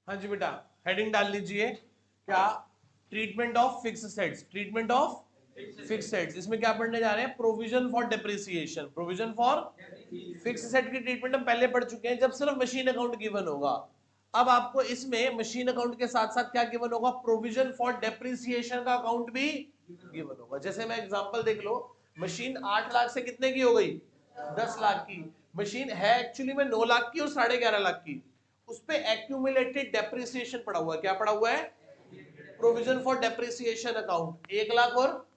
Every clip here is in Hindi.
हाँ जी बेटा, हेडिंग डाल लीजिए। क्या? Treatment of fix sets. Treatment of fix sets, इसमें क्या पढ़ने जा रहे हैं? Provision for depreciation. Provision for fix set की ट्रीटमेंट हम पहले पढ़ चुके हैं जब सिर्फ मशीन अकाउंट गिवन होगा। अब आपको इसमें मशीन अकाउंट के साथ साथ क्या गिवन होगा? प्रोविजन फॉर डेप्रिसिएशन का अकाउंट भी गिवन होगा। जैसे मैं एग्जांपल देख लो, मशीन 8 लाख से कितने की हो गई? 10 लाख की। मशीन है एक्चुअली में 9 लाख की और 11.5 लाख की। उस पे एक्यूमुलेटेड डेप्रिसिएशन पड़ा हुआ है। क्या पड़ा हुआ है? Provision for depreciation account 1 lakh और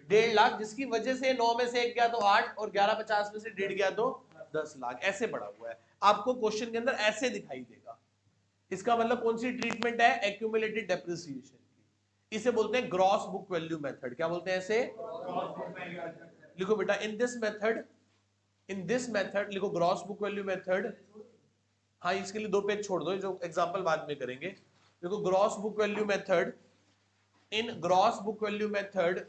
1.5 लाख, जिसकी वजह से 9 में से 1 गया तो 8 और 1150 में से 1.5 गया तो 10 लाख। ऐसे पड़ा हुआ है, आपको क्वेश्चन के अंदर ऐसे दिखाई देगा। इसका मतलब कौन सी ट्रीटमेंट है? एक्यूमुलेटेड डेप्रिसिएशन की। इसे बोलते हैं ग्रॉस बुक वैल्यू मेथड। क्या बोलते हैं इसे? लिखो बेटा, इन दिस मेथड लिखो ग्रॉस बुक वैल्यू मेथड। हाँ, इसके लिए 2 पेज छोड़ दो, जो एग्जांपल बाद में करेंगे। देखो, gross book value method, in gross book value method,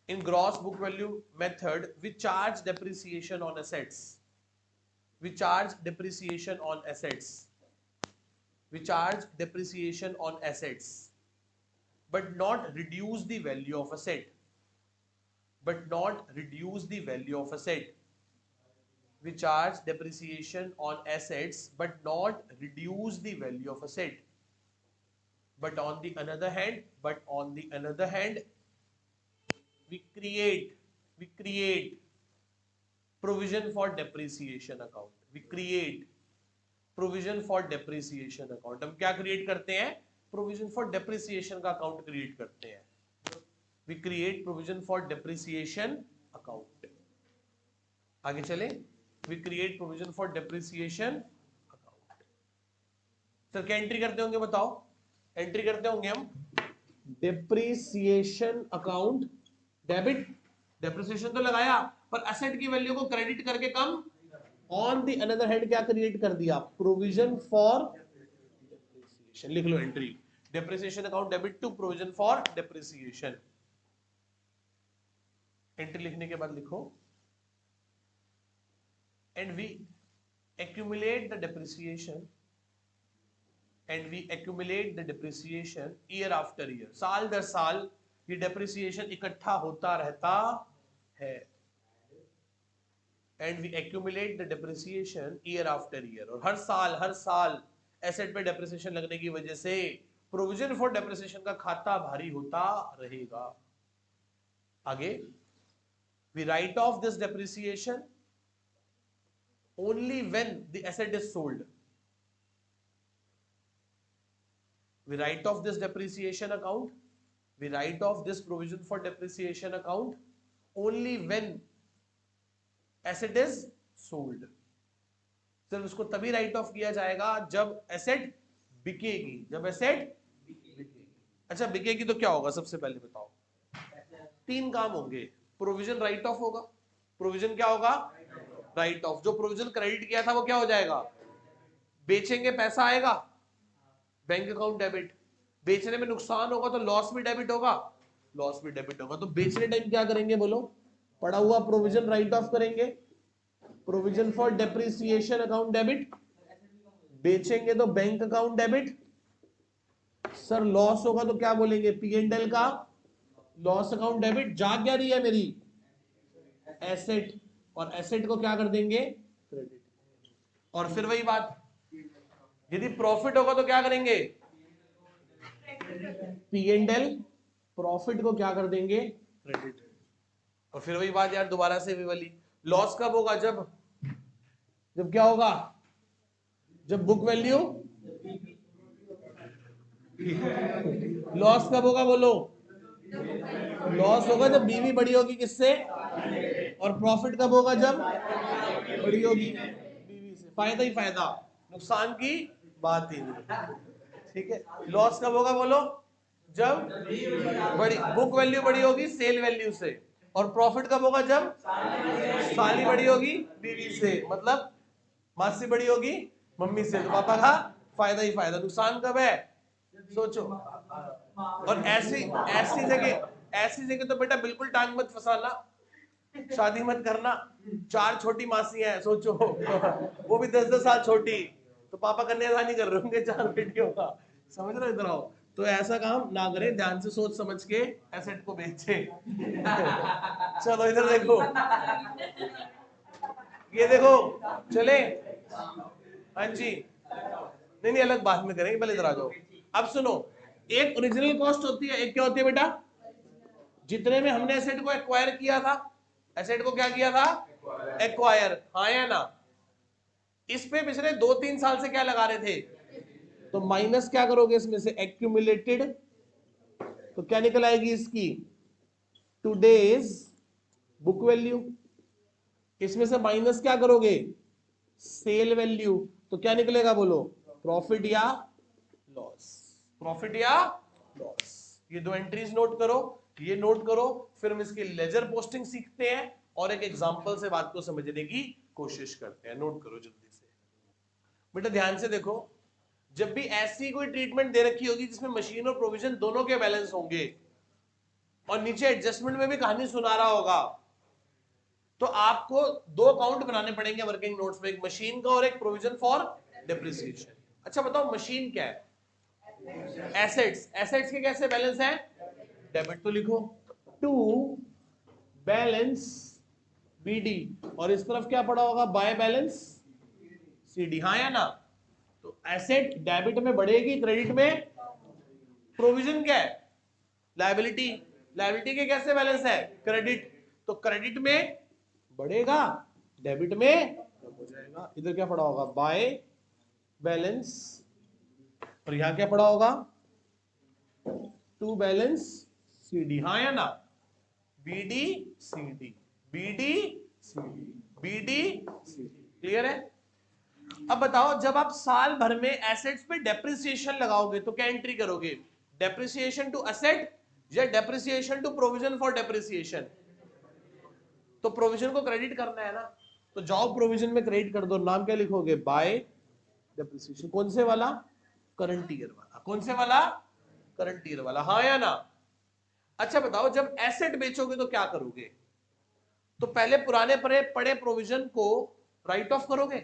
in gross book value method we charge depreciation on assets. We charge depreciation on assets. We charge depreciation on assets, but not reduce the value of asset. But not reduce the value of asset. We charge depreciation on assets, but not reduce the value of asset. But on the another hand, we create provision for depreciation account. We create provision for depreciation account. हम क्या create करते हैं? Provision for depreciation का account create करते हैं। We create provision for depreciation account. आगे चले। We create provision for depreciation account. Sir क्या एंट्री करते होंगे बताओ? एंट्री करते होंगे हम depreciation account डेबिट। डेप्रिसिएशन तो लगाया, पर एसेट की वैल्यू को क्रेडिट करके कम। ऑन द अनदर हैंड क्या क्रिएट कर दिया? Provision for depreciation. लिख लो entry, depreciation account debit to provision for depreciation. Entry लिखने के बाद लिखो, and we accumulate the depreciation, and we accumulate the depreciation year after year. साल दर साल ये डेप्रिसिएशन इकट्ठा होता रहता है। And we accumulate the depreciation year after year, और हर साल एसेट पे डेप्रिसिएशन लगने की वजह से प्रोविजन फॉर डेप्रिसिएशन का खाता भारी होता रहेगा। आगे, we write off this depreciation only when the asset is sold. We write off this depreciation account, we write off this provision for depreciation account only when asset is sold. सिर्फ उसको तभी राइट ऑफ किया जाएगा जब एसेट बिकेगी। जब एसेट बिकेगी। अच्छा, बिकेगी तो क्या होगा? सबसे पहले बताओ। 3 काम होंगे। प्रोविजन राइट ऑफ होगा। प्रोविजन क्या होगा? Right of. जो प्रोविजन क्रेडिट किया था वो क्या हो जाएगा? बेचेंगे, पैसा आएगा, बैंक अकाउंट डेबिट। बेचने में नुकसान होगा तो लॉस भी डेबिट होगा, लॉस भी डेबिट होगा। तो बेचने टाइम क्या करेंगे बोलो? पड़ा हुआ प्रोविजन राइट ऑफ करेंगे, provision for depreciation account debit. बेचेंगे तो bank account debit. Sir loss होगा तो क्या बोलेंगे? P&L का लॉस अकाउंट डेबिट। जा क्या रही है मेरी? एसेट। और एसेट को क्या कर देंगे? क्रेडिट। और फिर वही बात, यदि प्रॉफिट होगा तो क्या करेंगे? P&L। प्रॉफिट को क्या कर देंगे? क्रेडिट। और फिर वही बात यार, दोबारा से भी वाली। लॉस कब होगा? जब क्या होगा? जब बुक वैल्यू। लॉस कब होगा बोलो? लॉस होगा जब बीवी बड़ी होगी किससे? और प्रॉफिट कब होगा? जब बड़ी होगी बीवी से। फायदा ही फायदा, नुकसान की बात ही नहीं। ठीक है। लॉस कब होगा बोलो? जब बड़ी बुक वैल्यू बड़ी होगी सेल वैल्यू से। और प्रॉफिट कब होगा? जब साली बड़ी होगी बीवी से। मतलब मासी बड़ी होगी मम्मी से। तो पापा का फायदा ही फायदा। नुकसान कब है? सोचो। और ऐसी जगह तो बेटा बिल्कुल टांग मत फंसाना, शादी मत करना। 4 छोटी मासी हैं, सोचो वो भी 10-10 साल छोटी। तो पापा कन्यादान ही कर रहे होंगे 4 बेटियों का, समझ रहे हो? इधर आओ। तो ऐसा काम ना करें, ध्यान से सोच समझ के एसेट को बेचे। चलो इधर देखो, ये देखो, चले, हाँ जी, नहीं नहीं अलग बात में करेंगे, पहले इधर आ जाओ। अब सुनो, एक ओरिजिनल कॉस्ट होती है, एक क्या होती है बेटा? जितने में हमने एसेट को एक्वायर किया था, एसेट को क्या किया था? एक्वायर, हाँ या ना? इस पे पिछले 2-3 साल से क्या लगा रहे थे? तो माइनस क्या करोगे इसमें से? एक्यूमुलेटेड, तो क्या निकल आएगी इसकी? Today's book value. इसमें से माइनस क्या करोगे? सेल वैल्यू, तो क्या निकलेगा बोलो? प्रॉफिट या लॉस? प्रॉफिट या लॉस? ये दो एंट्रीज नोट करो, ये नोट करो, फिर हम इसकी लेजर पोस्टिंग सीखते हैं और एक एग्जांपल से बात को समझने की कोशिश करते हैं। नोट करो जल्दी से बेटा, ध्यान से देखो। जब भी ऐसी कोई ट्रीटमेंट दे रखी होगी जिसमें मशीन और प्रोविजन दोनों के बैलेंस होंगे और नीचे एडजस्टमेंट में भी कहानी सुना रहा होगा, तो आपको दो अकाउंट बनाने पड़ेंगे वर्किंग नोट्स में, एक मशीन का और एक प्रोविजन फॉर डिप्रिसिएशन। अच्छा बताओ, मशीन क्या है? एसेट्स, एसेट्स के कैसे बैलेंस है? डेबिट, तो लिखो टू बैलेंस बीडी, और इस तरफ क्या पड़ा होगा? बाय बैलेंस सीडी, हाँ या ना? तो एसेट डेबिट में बढ़ेगी, क्रेडिट में। प्रोविजन क्या है? लायबिलिटी, लायबिलिटी के कैसे बैलेंस है? क्रेडिट, तो क्रेडिट में बढ़ेगा, डेबिट में कम हो जाएगा। इधर क्या पड़ा होगा? बाय बैलेंस, और यहां क्या पड़ा होगा? टू बैलेंस सीडी, हाँ या ना? BD CD, BD CD, BD CD, clear है? अब बताओ, जब आप साल भर में एसेट्स पे डेप्रिसिएशन लगाओगे तो क्या एंट्री करोगे? डेप्रिसिएशन टू एसेट या depreciation to provision for depreciation? तो प्रोविजन को क्रेडिट करना है ना, तो जाओ प्रोविजन में क्रेडिट कर दो। नाम क्या लिखोगे? Bye depreciation. कौन से वाला? करंट ईयर वाला। कौन से वाला? करंट ईयर वाला, हाँ या ना? अच्छा बताओ, जब एसेट बेचोगे तो क्या करोगे? तो पहले पुराने पड़े प्रोविजन को राइट ऑफ करोगे।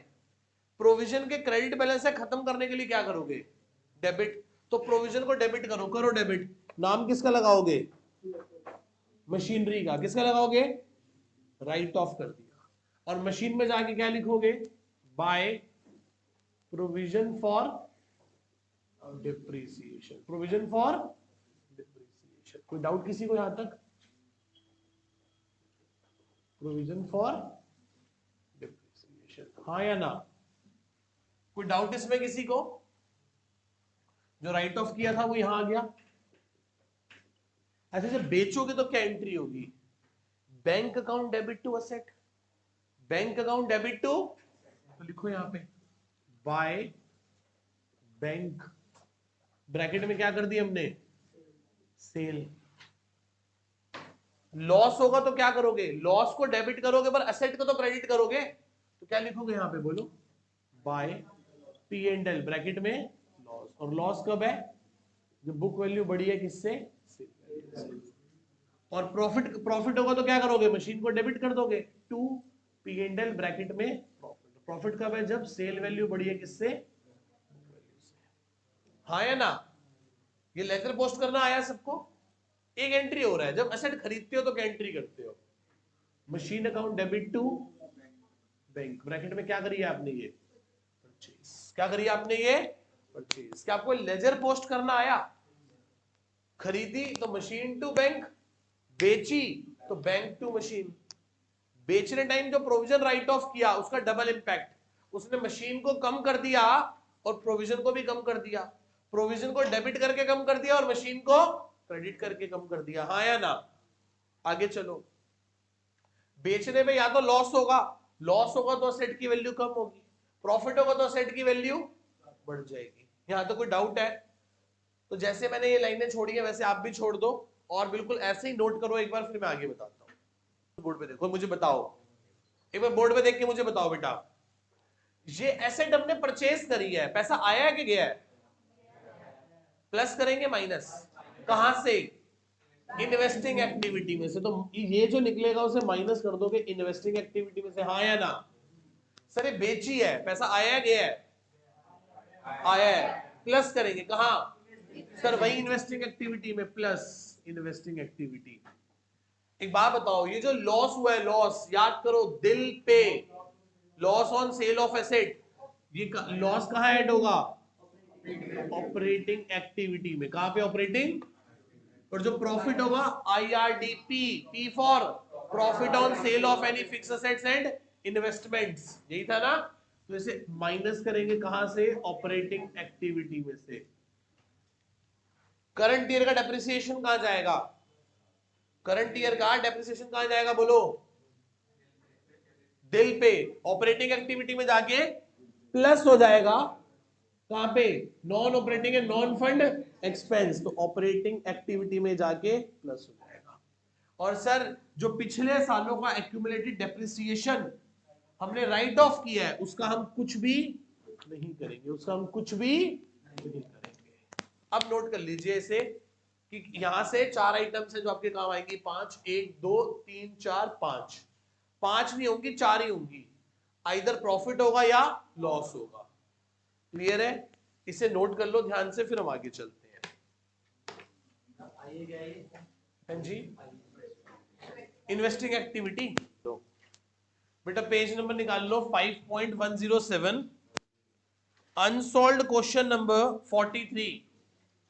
प्रोविजन के क्रेडिट बैलेंस से खत्म करने के लिए क्या करोगे? डेबिट, तो प्रोविजन को डेबिट करो, करो डेबिट। नाम किसका लगाओगे? मशीनरी का। किसका लगाओगे? राइट ऑफ कर दिया। और मशीन में जाके क्या लिखोगे? By provision for depreciation, provision for depreciation. कोई डाउट किसी को यहां तक? प्रोविजन फॉर डिप्रिसिएशन, हाँ या ना? कोई डाउट इसमें किसी को? जो राइट ऑफ किया था वो यहां आ गया। अच्छा, जब बेचोगे तो क्या एंट्री होगी? Bank account debit to asset, bank account debit to, तो लिखो यहां पे बाय बैंक, ब्रैकेट में क्या कर दिया हमने? सेल। लॉस होगा तो क्या करोगे? लॉस को डेबिट करोगे पर असेट को तो क्रेडिट करोगे, तो क्या लिखोगे यहां पे बोलो? By P and L, bracket में लॉस। और लॉस कब है? जब बुक वैल्यू बढ़ी है किससे? और प्रॉफिट, प्रॉफिट होगा तो क्या करोगे? मशीन को डेबिट कर दोगे, to P and L bracket में प्रॉफिट। प्रॉफिट कब है? जब सेल वैल्यू बढ़ी है किससे? हाँ या ना? ये लेजर पोस्ट करना आया सबको? एक एंट्री हो रहा है, जब एसेट खरीदते हो तो क्या एंट्री करते हो? Machine account debit to bank, bracket में क्या करिए आपने? ये परचेज। क्या करिए आपने? ये परचेज। क्या आपको लेजर पोस्ट करना आया? खरीदी तो मशीन टू बैंक, बेची तो बैंक टू मशीन। बेचने टाइम जो प्रोविजन राइट ऑफ किया उसका डबल इंपैक्ट, उसने मशीन को कम कर दिया और प्रोविजन को भी कम कर दिया। प्रोविजन को डेबिट करके कम कर दिया और मशीन को क्रेडिट करके कम कर दिया, हाँ या ना? आगे चलो, बेचने में या तो लॉस होगा, लॉस होगा तो असेट की वैल्यू कम होगी, प्रॉफिट होगा तो असेट की वैल्यू बढ़ जाएगी। यहां तो कोई डाउट है? तो जैसे मैंने ये लाइनें छोड़ी है वैसे आप भी छोड़ दो और बिल्कुल ऐसे ही नोट करो एक बार, फिर मैं आगे बताता हूं। बोर्ड पे देखो, मुझे बताओ एक बार, बोर्ड पे देख के मुझे बताओ बेटा, ये एसेट हमने परचेज करी है, पैसा आया है कि गया है? प्लस करेंगे माइनस, कहां से? इन्वेस्टिंग एक्टिविटी में से। तो ये जो निकलेगा उसे माइनस कर दोगे इन्वेस्टिंग एक्टिविटी में से, हाँ या ना? सर ये बेची है, पैसा आया है गया है? आया है, प्लस करेंगे कहाँ सर, वही इन्वेस्टिंग एक्टिविटी में, प्लस इन्वेस्टिंग एक्टिविटी। एक बात बताओ, ये जो लॉस हुआ है, लॉस याद करो, दिल पे loss on sale of asset, ये लॉस कहाँ ऐड होगा, ऑपरेटिंग एक्टिविटी में। कहां पे ऑपरेटिंग, और जो प्रॉफिट होगा IRDP, P for profit on sale of any fixed assets and investments, यही था ना। तो इसे माइनस करेंगे कहां से, ऑपरेटिंग एक्टिविटी में से। करंट ईयर का डेप्रिसिएशन कहां जाएगा, करंट ईयर का डेप्रिसिएशन कहां जाएगा बोलो, दिल पे, ऑपरेटिंग एक्टिविटी में जाके प्लस हो जाएगा, कहां पे, non operating and non fund expense, तो ऑपरेटिंग एक्टिविटी में जाके प्लस हो जाएगा। और सर जो पिछले सालों का एक्यूमुलेटेड डेप्रिसिएशन हमने राइट ऑफ किया है, उसका हम कुछ भी नहीं करेंगे, उसका हम कुछ भी नहीं करेंगे। अब नोट कर लीजिए इसे कि यहां से 4 आइटम्स है जो आपके काम आएंगी, 5, 1 2 3 4 5, 5 नहीं होंगी 4 ही होंगी, आइदर प्रॉफिट होगा या लॉस होगा। क्लियर है, इसे नोट कर लो ध्यान से, फिर हम आगे चलते हैं। हाँ जी, इन्वेस्टिंग एक्टिविटी, तो बेटा पेज नंबर निकाल लो 5.107, unsolved question number 43,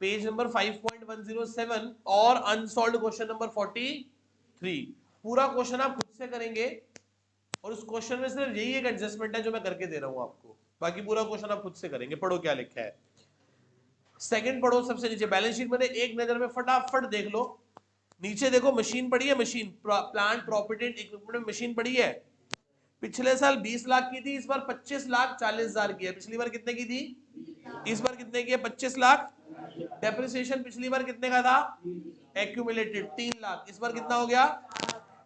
page number 5.107 और अनसॉल्व्ड क्वेश्चन नंबर 43। पूरा क्वेश्चन आप खुद से करेंगे, और उस क्वेश्चन में सिर्फ यही एक एडजस्टमेंट है जो मैं करके दे रहा हूं आपको, बाकी पूरा क्वेश्चन आप खुद से करेंगे। पढ़ो क्या लिखा है, सेकंड पढ़ो, सबसे नीचे बैलेंस शीट में एक नजर में फटाफट देख लो। नीचे देखो मशीन पड़ी है, machine plant property and equipment में मशीन पड़ी है। पिछले साल 20 लाख की थी, इस बार 25,40,000 की है। पिछली बार कितने की थी, इस बार कितने की है, 25 लाख। डेप्रिसिएशन पिछली बार कितने का था, एक्यूमुलेटेड 3 लाख, इस बार कितना हो गया।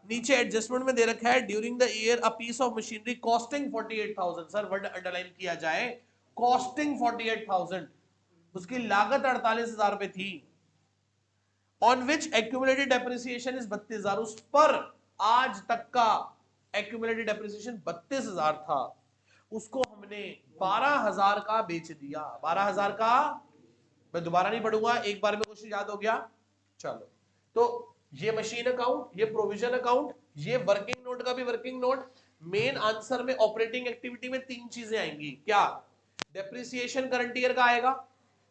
नीचे एडजस्टमेंट में दे रखा है, during the year a piece of machinery costing 48,000, sir word underline किया जाए, कॉस्टिंग 48,000, उसकी लागत 48,000 रुपए थी। On which accumulated depreciation is 32,000, उस पर आज तक का एक्यूमुलेटेड डेप्रिसिएशन 32,000 था, उसको हमने 12,000 का बेच दिया। 12,000 का, मैं दोबारा नहीं पढ़ूंगा, एक बार में क्वेश्चन याद हो गया। चलो, तो ये मशीन अकाउंट, ये प्रोविजन अकाउंट, ये वर्किंग नोट का भी वर्किंग नोट। मेन आंसर में ऑपरेटिंग एक्टिविटी में 3 चीजें आएंगी, क्या, डेप्रिसिएशन करंट ईयर का आएगा,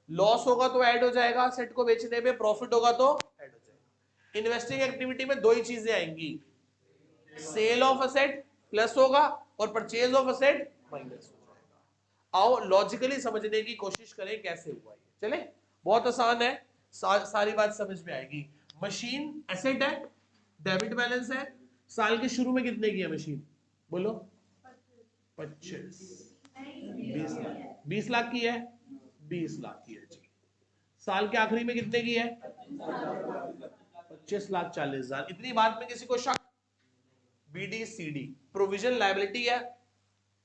लॉस होगा तो ऐड हो जाएगा सेट को बेचने पे, प्रॉफिट होगा तो ऐड हो जाएगा। इन्वेस्टिंग एक्टिविटी में 2 ही चीजें आएंगी, सेल ऑफ असेट प्लस होगा और परचेज ऑफ असेट माइनस हो जाएगा। आओ लॉजिकली समझने की कोशिश करें कैसे हुआ ये, चले, बहुत आसान है, सारी बात समझ में आएगी। मशीन एसेट है, डेबिट बैलेंस है, साल के शुरू में कितने की है मशीन, बोलो 25, 20 लाख, 20 लाख की है, 20 लाख की है जी। साल के आखिरी में कितने की है, 25,40,000। इतनी बात में किसी को शक, BDCD प्रोविजन लायबिलिटी है,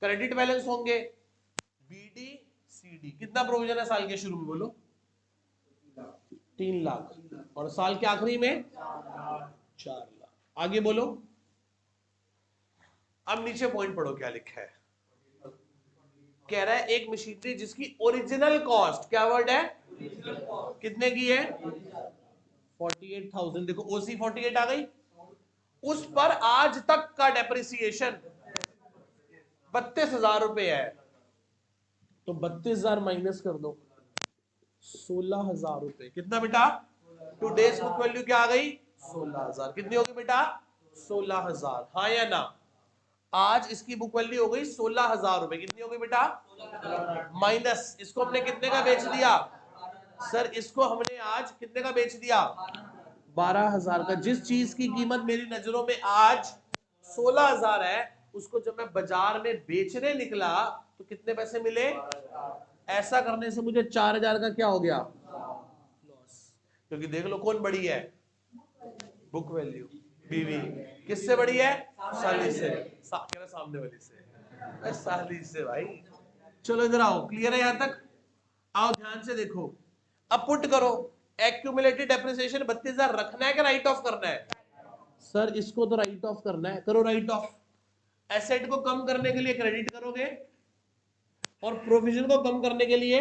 क्रेडिट बैलेंस होंगे, BDCD कितना प्रोविजन है साल के शुरू में, बोलो 3 लाख, और साल के आखिरी में 4 लाख। आगे बोलो, अब नीचे पॉइंट पढ़ो क्या लिखा है। कह रहा है एक मशीनरी जिसकी ओरिजिनल कॉस्ट, क्या वर्ड है, कितने की है, 48,000, देखो OC 48 आ गई, उस पर आज तक का डेप्रिसिएशन 32,000 रुपए है, तो 32,000 माइनस कर दो, 16,000 रुपए, कितना बेटा, टुडेज बुक वैल्यू क्या आ गई, 16,000, कितनी होगी बेटा, 16,000, हाँ या ना। आज इसकी बुक वैल्यू हो गई 16,000 रुपए, कितनी हो गई बेटा, माइनस, इसको हमने कितने का बेच दिया, सर इसको हमने आज कितने का बेच दिया, 12,000 का। जिस चीज की कीमत मेरी नजरों में आज 16,000 है, उसको जब मैं बाजार में बेचने निकला तो कितने पैसे मिले, ऐसा करने से मुझे 4,000 का क्या हो गया, लॉस। क्योंकि देख लो कौन बड़ी है, बुक वैल्यू, बीवी किससे बड़ी है, साली से, सामने वाली से, साली से भाई। चलो इधर आओ, क्लियर है यहां तक, आओ ध्यान से देखो, अब पुट करो, एक्यूमुलेटेड डेप्रिसिएशन 32,000 रखना है कि राइट ऑफ करना है, सर इसको तो राइट ऑफ करना है, करो राइट ऑफ। एसेट को कम करने के लिए क्रेडिट करोगे, और प्रोविजन को कम करने के लिए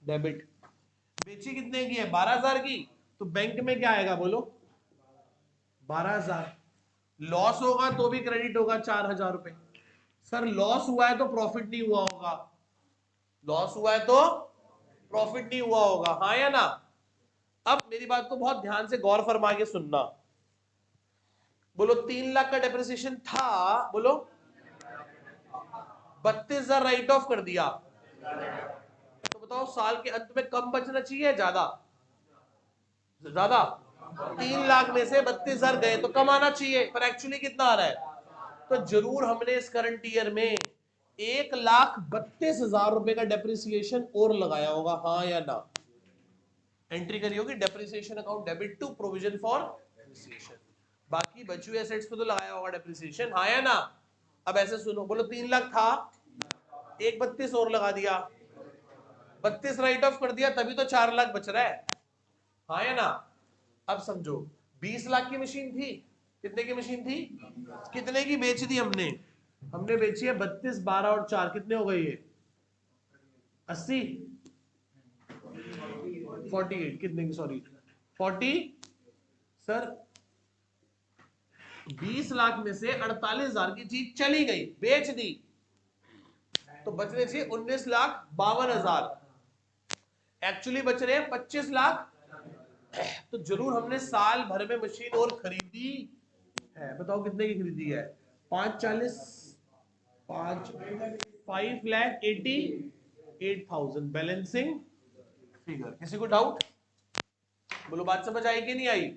डेबिट। बेची कितने की है? 12,000 की, तो बैंक में क्या आएगा बोलो? 12,000। लॉस होगा तो भी क्रेडिट होगा 4,000 रुपए। सर लॉस हुआ है तो प्रॉफिट नहीं हुआ होगा, लॉस हुआ है तो प्रॉफिट नहीं हुआ होगा, हाँ या ना? अब मेरी बात को बहुत ध्यान से गौर फरमा के सुनना। बोलो 3 लाख का डेप्रिसिएशन था, बोलो 32,000 राइट ऑफ कर दिया, तो बताओ साल के अंत में कम बचना चाहिए ज्यादा? ज्यादा। 3 लाख में से 32,000 गए तो कम आना चाहिए, पर एक्चुअली कितना आ रहा है? तो जरूर हमने इस करंट ईयर में 1,32,000 रुपए का डेप्रिसिएशन और लगाया होगा, हाँ या ना? एंट्री करी होगी depreciation account debit to provision for depreciation. बाकी बची हुई एसेट्स पे तो लगाया होगा डेप्रिसिएशन, हाँ या ना? अब ऐसे सुनो, बोलो 3 लाख था, 1,32 और लगा दिया, 32 राइट ऑफ कर दिया, तभी तो 4 लाख बच रहा है, हाँ या ना? अब समझो 20 लाख की मशीन थी, कितने की मशीन थी? कितने की बेच दी हमने? हमने बेची है 32, 12 और 4 कितने हो गए ये? 80, 48 कितने की, सॉरी 40। सर 20 लाख में से 48,000 की चीज चली गई, बेच दी, तो बचने चाहिए 19,52,000। एक्चुअली बच रहे हैं 25 लाख। तो जरूर हमने साल भर में मशीन और खरीदी है, बताओ कितने की खरीदी है? 540, 5,88,000 बैलेंसिंग फिगर। किसी को डाउट? बोलो बात समझ आई कि नहीं आई?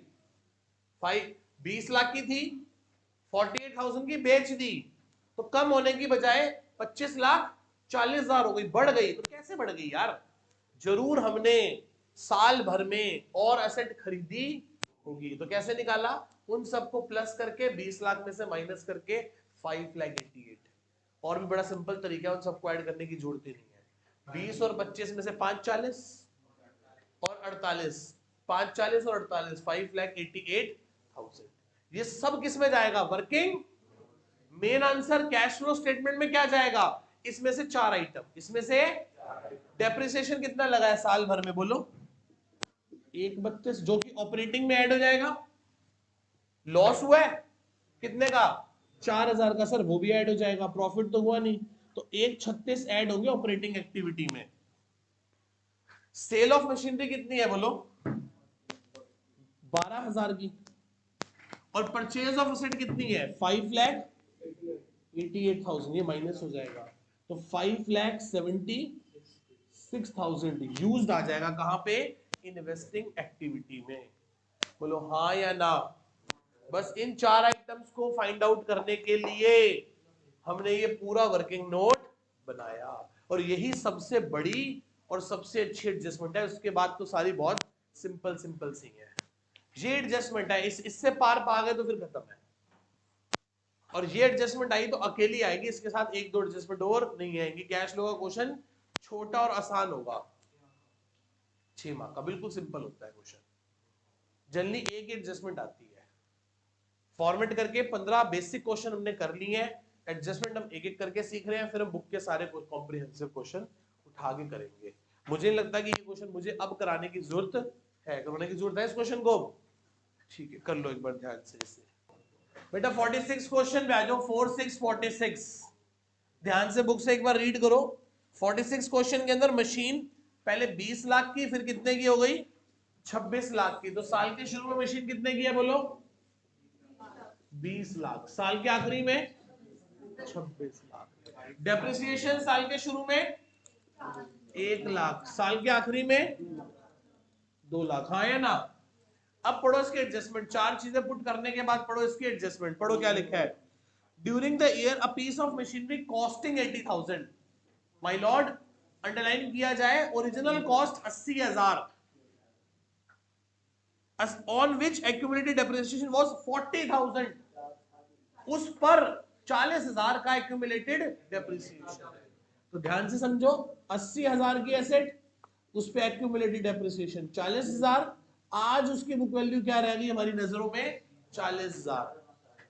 20 लाख की थी, 48,000 की बेच दी, तो कम होने की बजाय 25,40,000 हो गई, बढ़ गई। तो कैसे बढ़ गई यार? जरूर हमने साल भर में और एसेट खरीदी होगी। तो कैसे निकाला? उन सबको प्लस करके 20 लाख में से माइनस करके 5,88,000। और भी बड़ा सिंपल तरीका है, उन सबको ऐड करने की जरूरत ही नहीं है। 20 और 25 में से 5,40 और 48, 5,40 और 48, 5,88,000। ये सब किस में जाएगा? Working. Main answer cash flow statement में क्या जाएगा? इसमें से 4 आइटम, इसमें से डेप्रिसिएशन कितना लगा है साल भर में बोलो? 1,32, जो कि ऑपरेटिंग में ऐड हो जाएगा। लॉस हुआ है कितने का? 4,000 का, सर वो भी ऐड हो जाएगा, प्रॉफिट तो हुआ नहीं, तो 1,36 ऐड होंगे ऑपरेटिंग एक्टिविटी में। सेल ऑफ मशीनरी कितनी है बोलो? 12,000 की। और परचेज ऑफ एसेट कितनी है? 5,88,000, ये माइनस हो जाएगा, तो 5,76,000 यूज्ड आ जाएगा। कहां पे? इन्वेस्टिंग एक्टिविटी में। बोलो हाँ या ना? बस इन 4 आइटम्स को फाइंड आउट करने के लिए हमने ये पूरा वर्किंग नोट बनाया, और यही सबसे बड़ी और सबसे अच्छी एडजस्टमेंट है। उसके बाद तो सारी बहुत सिंपल सिंपल सी है। ये एडजस्टमेंट है, इससे पार पा गए तो फिर खत्म है। और ये एडजस्टमेंट आई तो अकेली आएगी, इसके साथ 1-2 एडजस्टमेंट और नहीं आएंगी। कैश फ्लो का क्वेश्चन छोटा और आसान होगा, 6 मार्क का, बिल्कुल सिंपल होता है क्वेश्चन। जनरली एक एडजस्टमेंट आती है। फॉर्मेट करके 15 बेसिक क्वेश्चन हमने कर लिए हैं, एडजस्टमेंट हम एक एक करके सीख रहे हैं, फिर हम बुक के सारे कॉम्प्रिहेंसिव क्वेश्चन उठा के करेंगे। मुझे नहीं लगता कि ये क्वेश्चन मुझे अब कराने की जरूरत है, करवाने की जरूरत है इस क्वेश्चन को। ठीक है, कर लो एक बार ध्यान से इसे। बेटा 46 क्वेश्चन पे आ जाओ, 46 ध्यान से बुक से एक बार रीड करो। 46 क्वेश्चन के अंदर मशीन पहले 20 लाख की, फिर कितने की हो गई? 26 लाख की। तो साल के शुरू में मशीन कितने की है बोलो? 20 लाख। साल के आखिरी में 26 लाख। डेप्रिसिएशन साल के शुरू में 1 लाख, साल के आखिरी में 2 लाख, हाँ या ना? अब पढ़ो इसके एडजस्टमेंट। 4 चीजें पुट करने के बाद पढ़ो इसके एडजस्टमेंट। पढ़ो क्या लिखा है? During the year a piece of machinery costing 80,000, my lord, underline किया जाए original cost 80,000, on which accumulated depreciation was 40,000, उस पर 40,000 का एक्यूमुलेटेड डेप्रिसिएशन है। तो ध्यान से समझो, 80,000 की एसेट, उस पे एक्यूमुलेटेड डेप्रिसिएशन 40,000। आज उसकी बुक वैल्यू क्या रह गई हमारी नजरों में? 40,000।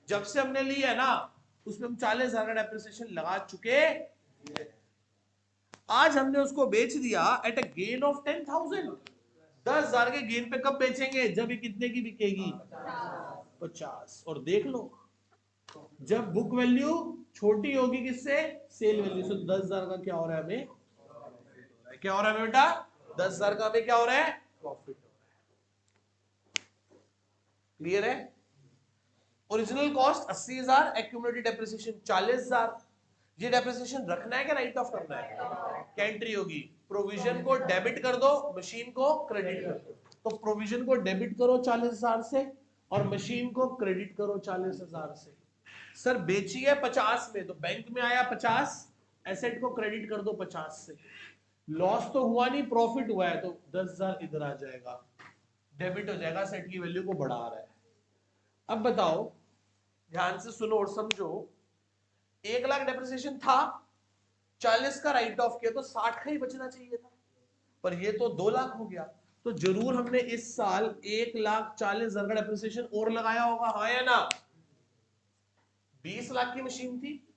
जब से हमने ली है ना, उसमें हम 40,000 का डेप्रिसिएशन लगा चुके हैं। आज हमने उसको बेच दिया एट अ गेन ऑफ 10,000। 10,000 के गेन पे कब बेचेंगे? जब ये कितने की बिकेगी? 50। और देख लो, जब बुक वैल्यू छोटी होगी किससे? सेल वैल्यू से। 10,000 का क्या हो रहा है हमें? क्या हो रहा है हमें बेटा? 10,000 का हमें क्या हो रहा है? प्रॉफिट हो रहा है। क्लियर है? Original cost 80,000, accumulated depreciation 40,000। ये डेप्रिसिएशन रखना है क्या राइट ऑफ करना है? क्या एंट्री होगी? प्रोविजन को डेबिट कर दो, मशीन को क्रेडिट कर दो। तो प्रोविजन को डेबिट करो 40,000 से और मशीन को क्रेडिट करो 40,000 से। सर बेची है 50 में, तो बैंक में आया 50, एसेट को क्रेडिट कर दो 50 से। लॉस तो हुआ नहीं, प्रॉफिट हुआ है, तो 10,000 इधर आ जाएगा, डेबिट हो जाएगा, सेट की वैल्यू को बढ़ा रहा है। अब बताओ, ध्यान से सुनो और समझो, 1 लाख डेप्रिसिएशन था, 40 का राइट ऑफ किया तो 60 का ही बचना चाहिए था, पर ये तो 2 लाख हो गया। तो जरूर हमने इस साल 1,40,000 का डेप्रिसिएशन और लगाया होगा, हाँ या ना? 20 लाख की मशीन थी,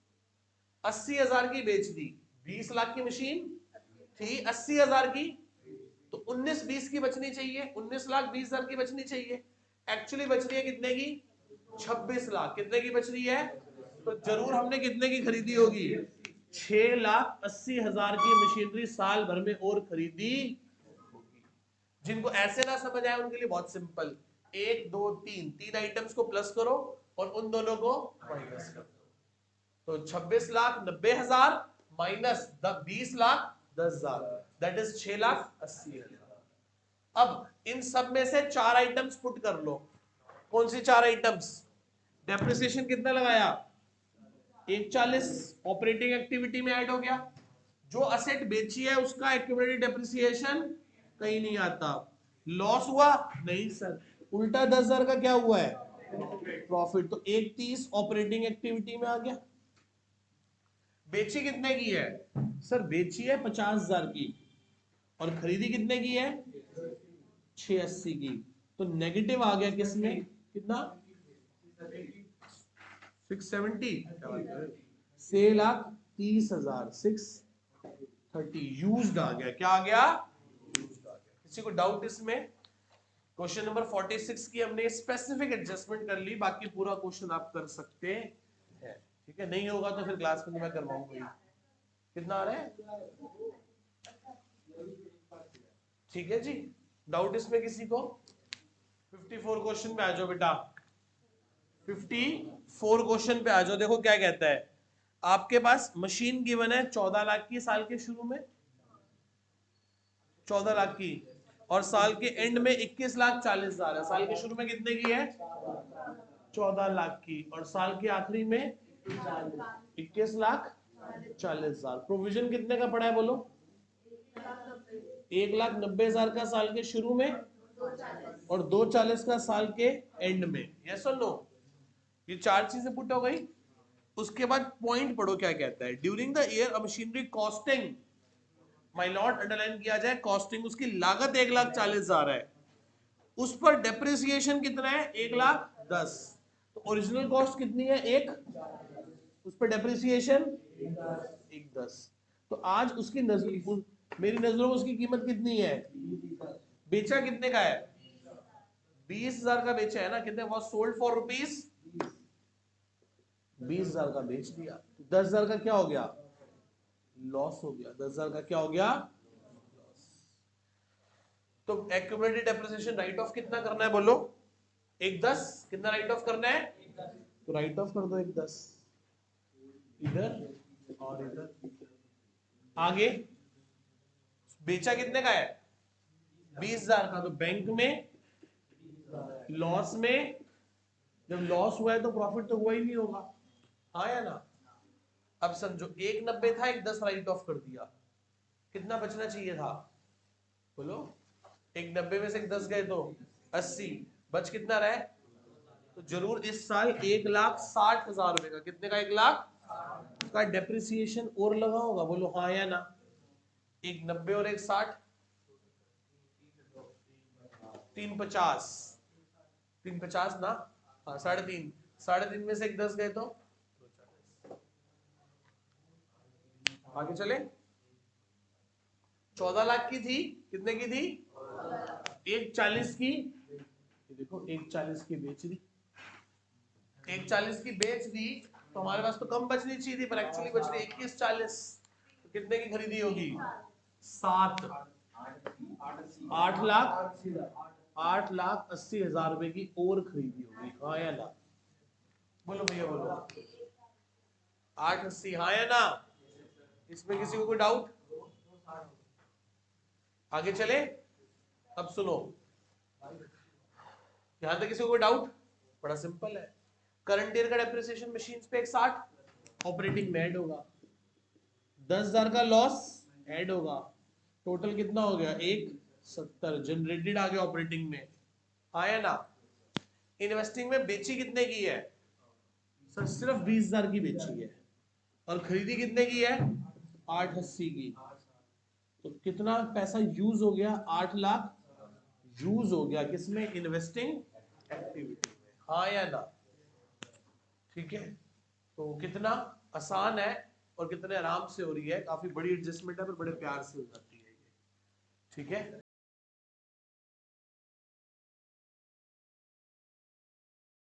80,000 की बेच दी। 20 लाख की मशीन थी, 80,000 की, तो 19-20 की बचनी चाहिए, 19,20,000 की बचनी चाहिए। एक्चुअली बच रही है कितने की? 26 लाख। कितने की बच रही है? तो जरूर हमने कितने की खरीदी होगी? 6,80,000 की मशीनरी साल भर में और खरीदी होगी। जिनको ऐसे ना समझ आए उनके लिए बहुत सिंपल, 1 2 3 तीन आइटम्स को प्लस करो और उन दोनों को माइनस कर दो। तो 26,90,000 माइनस 20,10,000, दैट इज 6,80,000। अब इन सब में से 4 आइटम्स पुट कर लो। कौन सी 4 आइटम्स? डेप्रिसिएशन कितना लगाया? 140 ऑपरेटिंग एक्टिविटी में ऐड हो गया। जो असेट बेची है उसका एक्यूमुलेटेड डेप्रिसिएशन कहीं नहीं आता। लॉस हुआ? नहीं सर, उल्टा 10,000 का क्या हुआ है? प्रॉफिट। तो 130 ऑपरेटिंग एक्टिविटी में आ गया। बेची कितने की है? सर बेची है 50,000 की और खरीदी कितने की है? 680 की। तो नेगेटिव आ गया किसमें? कितना? 670। सेल 30,000, 630 यूज्ड आ गया। क्या आ गया? यूज्ड आ गया। किसी को डाउट इसमें? क्वेश्चन नंबर 46 की हमने स्पेसिफिक एडजस्टमेंट कर ली, बाकी पूरा क्वेश्चन आप कर सकते हैं। ठीक है, नहीं होगा तो फिर क्लास में मैं करवाऊंगा। कितना आ रहा है? ठीक है जी, डाउट इसमें किसी को? 54 क्वेश्चन पे आ जाओ बेटा, 54 क्वेश्चन पे आ जाओ। देखो क्या कहता है, आपके पास मशीन गिवन है 14 लाख की साल के शुरू में, 14 लाख की, और साल के एंड में 21,40,000 है। साल के शुरू में कितने की है? 14 लाख की, और साल के आखिरी में 21,40,000। प्रोविजन कितने का पड़ा है बोलो? 1,90,000 का साल के शुरू में और 2,40 का साल के एंड में। यस और नो? ये 4 चीजें पुट हो गई। उसके बाद पॉइंट पढ़ो क्या कहता है। During the year a machinery costing, my lot underline किया जाए, कॉस्टिंग उसकी लागत 1,40,000 है, उस पर डेप्रिसिएशन कितना है? 1,10,000। तो ओरिजिनल कॉस्ट कितनी है? 1, उस पर डेप्रिसिएशन 1,10,000। तो आज उसकी नजर, मेरी नजरों में उसकी कीमत कितनी है? बेचा कितने का है? 20,000 का बेचा है ना। कितने? वॉज सोल्ड फॉर रुपीज 20,000 का बेच दिया। 10,000 का क्या हो गया? लॉस हो गया। 10,000 का क्या हो गया? तो एक्यूमुलेटेड डेप्रिसिएशन राइट ऑफ कितना करना है बोलो? 1,10,000। कितना राइट ऑफ करना है? तो राइट ऑफ कर दो 1,10,000 इधर और इधर। आगे बेचा कितने का है? 20,000 का। तो बैंक में लॉस में, जब लॉस हुआ है तो प्रॉफिट तो हुआ ही नहीं होगा, हाँ या ना? अब समझो 1,90 था, 1,10 राइट ऑफ कर दिया, कितना बचना चाहिए था बोलो? 1,90 में से 1,10 गए तो 80, बच कितना रहे? तो जरूर इस साल 1,60,000 रुपए का, कितने का? 1,00,000 का डेप्रिसिएशन और लगा होगा, बोलो हाँ या ना? 1,90 और 1,60, 350, 350 ना, हाँ 3.5, 3.5 में से 1,10 गए तो, आगे चले। 14 लाख की थी, कितने की थी? 140 की, देखो 140 की बेच दी, 140 की बेच दी, तो हमारे पास तो कम बचनी चाहिए थी, पर एक्चुअली बच रही 2140। तो कितने की खरीदी होगी? 7, 8,80,000 रुपए की और खरीदी होगी, हाँ या ना? बोलो भैया बोलो। 880, हाँ या ना? इसमें किसी को कोई डाउट? आगे चले? अब सुनो, यहां तक किसी को कोई डाउट? बड़ा सिंपल है। करंट ईयर का डेप्रिसिएशन मशीन पे 60, ऑपरेटिंग में ऐड होगा, 10,000 का लॉस ऐड होगा, टोटल कितना हो गया? 170 जनरेटेड आ गया ऑपरेटिंग में, आया ना? इन्वेस्टिंग में बेची कितने की है? सर सिर्फ 20,000 की बेची है, और खरीदी कितने की है? 880 की। तो कितना पैसा यूज हो गया? 8 लाख यूज हो गया किसमें? इन्वेस्टिंग एक्टिविटी में, हाँ या ना? ठीक है, तो कितना आसान है और कितने आराम से हो रही है, काफी बड़ी एडजस्टमेंट है पर बड़े प्यार से हो जाती है ये, ठीक है।